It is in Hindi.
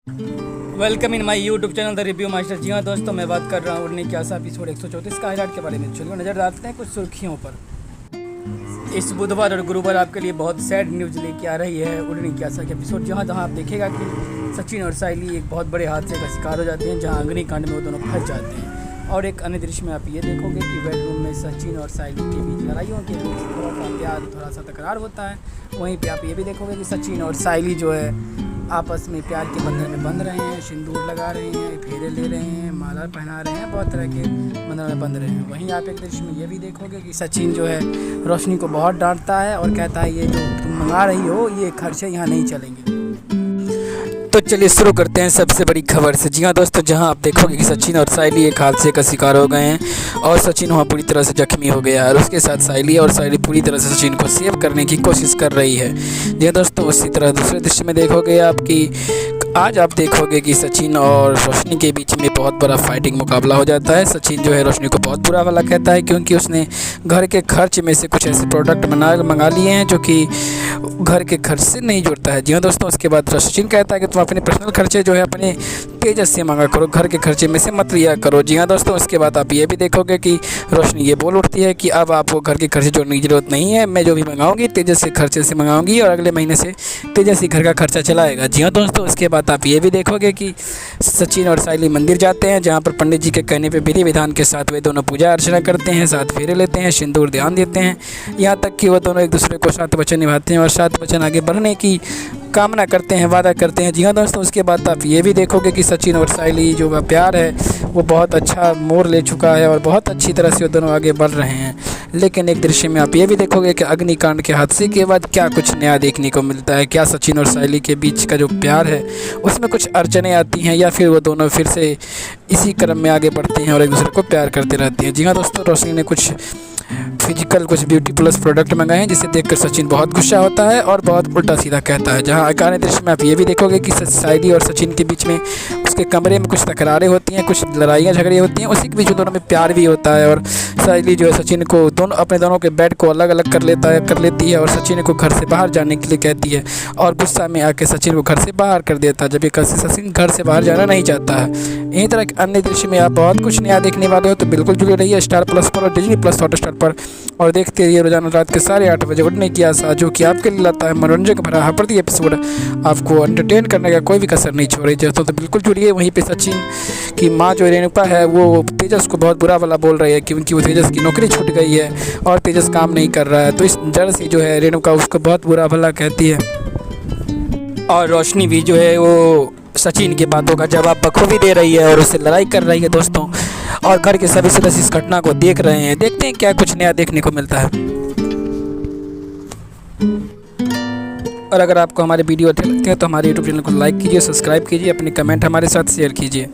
Welcome in my YouTube channel the review master. जी हाँ दोस्तों, मैं बात कर रहा हूँ उड़ने की आशा एपिसोड 134 का हाईलाइट के बारे में। चलिए नज़र डालते हैं कुछ सुर्खियों पर। इस बुधवार और गुरुवार आपके लिए बहुत सैड न्यूज़ लेके आ रही है उड़ने की आशा के एपिसोड, जहाँ आप देखेगा कि सचिन और साइली एक बहुत बड़े हादसे का शिकार हो जाते हैं, जहाँ अग्निकांड में वो दोनों फंस जाते हैं। और एक अन्य दृश्य में आप ये देखोगे कि बेडरूम में सचिन और साइली के बीच लड़ाइयों के बीच थोड़ा सा प्यार, थोड़ा सा तकरार होता है। वहीं पे आप ये भी देखोगे कि सचिन और साइली जो है आपस में प्यार के बंधन में बंध रहे हैं, सिंदूर लगा रहे हैं, फेरे ले रहे हैं, माला पहना रहे हैं, बहुत तरह के बंधन में बंध रहे हैं। वहीं आप एक दृश्य में ये भी देखोगे कि सचिन जो है रोशनी को बहुत डांटता है और कहता है ये जो तुम मंगा रही हो ये खर्चे यहाँ नहीं चलेंगे। तो चलिए शुरू करते हैं सबसे बड़ी खबर से। जी हाँ दोस्तों, जहां आप देखोगे कि सचिन और साइली एक हादसे का शिकार हो गए हैं और सचिन वहां पूरी तरह से जख्मी हो गया है और उसके साथ साइली पूरी तरह से सचिन को सेव करने की कोशिश कर रही है। जी हाँ दोस्तों, उसी तरह दूसरे दृश्य में देखोगे आज आप देखोगे कि सचिन और रोशनी के बीच में बहुत बड़ा फाइटिंग मुकाबला हो जाता है। सचिन जो है रोशनी को बहुत बुरा भला कहता है क्योंकि उसने घर के खर्च में से कुछ ऐसे प्रोडक्ट मंगा लिए हैं जो कि घर के खर्च से नहीं जुड़ता है। जी हाँ दोस्तों, उसके बाद सचिन कहता है कि तुम अपने पर्सनल खर्चे जो है अपने तेजस से मांगा करो, घर के खर्चे में से मत लिया करो। जी हाँ दोस्तों, उसके बाद आप ये भी देखोगे कि रोशनी ये बोल उठती है कि अब आपको घर के खर्चे जोड़ने की ज़रूरत नहीं है, मैं जो भी मंगाऊंगी तेजस के खर्चे से मंगाऊंगी और अगले महीने से तेजस ही घर का खर्चा चलाएगा। जी हाँ दोस्तों, उसके बाद आप ये भी देखोगे कि सचिन और साइली मंदिर जाते हैं, जहाँ पर पंडित जी के कहने पर विधि विधान के साथ वे दोनों पूजा अर्चना करते हैं, साथ फेरे लेते हैं, सिंदूर ध्यान देते हैं, यहाँ तक कि वो दोनों एक दूसरे को सात वचन निभाते हैं और सात वचन आगे बढ़ने की कामना करते हैं, वादा करते हैं। जी हाँ दोस्तों, उसके बाद आप ये भी देखोगे कि सचिन और साइली जो का प्यार है वो बहुत अच्छा मोड़ ले चुका है और बहुत अच्छी तरह से वो दोनों आगे बढ़ रहे हैं। लेकिन एक दृश्य में आप ये भी देखोगे कि अग्निकांड के हादसे के बाद क्या कुछ नया देखने को मिलता है। क्या सचिन और साइली के बीच का जो प्यार है उसमें कुछ अड़चनें आती हैं या फिर वो दोनों फिर से इसी क्रम में आगे बढ़ते हैं और एक दूसरे को प्यार करते रहते हैं। जी हाँ दोस्तों, रोशनी ने कुछ कुछ ब्यूटी प्लस प्रोडक्ट मंगाए हैं जिसे देखकर सचिन बहुत गुस्सा होता है और बहुत उल्टा सीधा कहता है। जहां अकारण दृश्य में आप ये भी देखोगे कि साइली और सचिन के बीच में उसके कमरे में कुछ तकरारें होती हैं, कुछ लड़ाइयाँ झगड़े होती हैं, उसी के बीच दोनों में प्यार भी होता है और साइली जो है सचिन को अपने दोनों के बेड को अलग अलग कर लेती है और सचिन को घर से बाहर जाने के लिए कहती है और गुस्सा में आके सचिन को घर से बाहर कर देता है, जबकि सचिन घर से बाहर जाना नहीं चाहता है। इसी तरह के अन्य दृश्य में आप बहुत कुछ नया देखने वाले हो, तो बिल्कुल जुड़े रहिए स्टार प्लस पर और डिज्नी प्लस हॉटस्टार पर और देखते रहिए रोजाना रात के 8:30 बजे उड़ने की आशा, जो कि आपके लिए लाता है मनोरंजन भरा हर प्रति एपिसोड, आपको एंटरटेन करने का कोई भी कसर नहीं छोड़ रही। दोस्तों तो बिल्कुल जुड़िए। वहीं पे सचिन की माँ जो रेणुका है वो तेजस को बहुत बुरा भला बोल रही है क्योंकि वो तेजस की नौकरी छूट गई है और तेजस काम नहीं कर रहा है, तो इस डर से जो है रेणुका उसको बहुत बुरा भला कहती है और रोशनी भी जो है वो सचिन की बातों का जवाब बखूबी दे रही है और उससे लड़ाई कर रही है दोस्तों। और घर के सभी सदस्य इस घटना को देख रहे हैं, देखते हैं क्या कुछ नया देखने को मिलता है। और अगर आपको हमारे वीडियो अच्छे लगते हैं तो हमारे यूट्यूब चैनल को लाइक कीजिए, सब्सक्राइब कीजिए, अपने कमेंट हमारे साथ शेयर कीजिए।